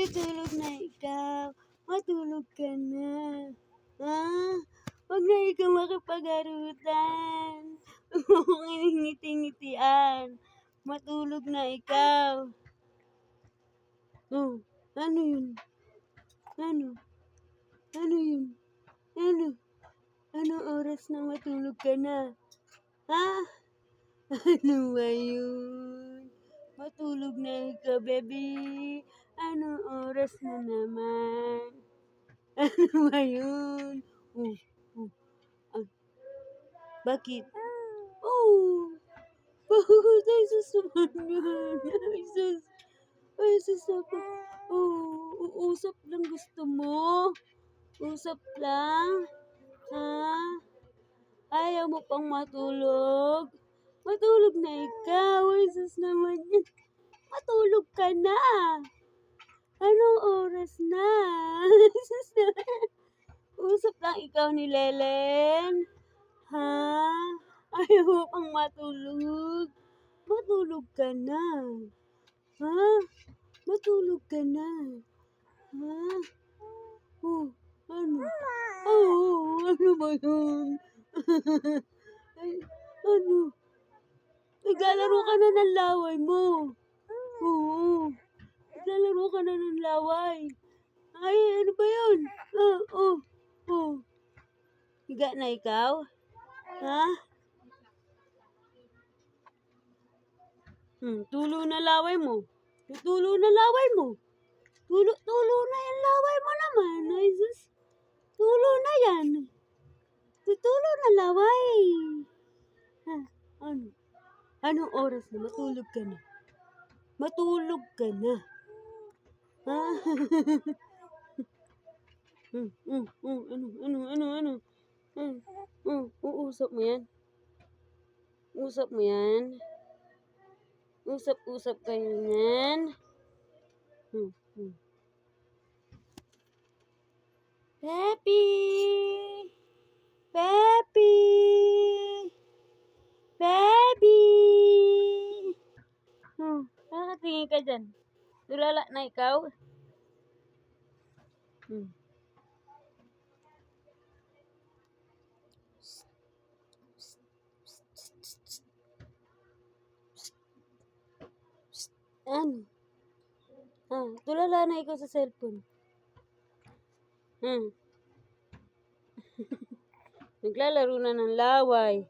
Matulog na ikaw. Matulog ka na. Ha? Huwag na ikaw makipag-arutan. Huwag mong iningiti-ngitian. Matulog na ikaw. Oh, ano yun? Ano? Ano yun? Ano? Anong oras na matulog ka na? Ha? Ano ba yun? Matulog na ikaw, baby. Anong oras na naman? Ano ba yun? Oh. Ah, bakit? Oh! Bakit? Ay, sus naman yan. Ay, sus. Ay, sus ako. Oh, uusap lang gusto mo? Usap lang? Ha? Ayaw mo pang matulog? Matulog na ikaw. Ay, sus naman yan. Matulog ka na. Anong oras na? Sus naman. Usap lang ikaw ni Lelen. Ha? Ayaw mo pang matulog? Matulog ka na. Ha? Matulog ka na. Ha? Oh, ano? Oh, ano ba yun? Ay, ano? Naglalaro ka na ng laway mo. Oo. Naglalaro ka na ng laway. Ay, ano ba yun? Oh. Higa na ikaw? Ha? Tulo na laway mo. Tulo na laway mo. Tulo na yung laway mo naman. Ay, sus. Tulo na yan. Tutulo na laway. Ha? Ano? Anong oras na? Matulog ka na. Matulog ka na. Ha? Ano? Uusap mo yan? Usap mo yan? Usap kayo yan? Peppy! Peppy! Peppy! Nakatingin ka dyan. Tulala na ikaw? Ano? Tulala na ikaw sa cellphone. Naglalaro na ng laway.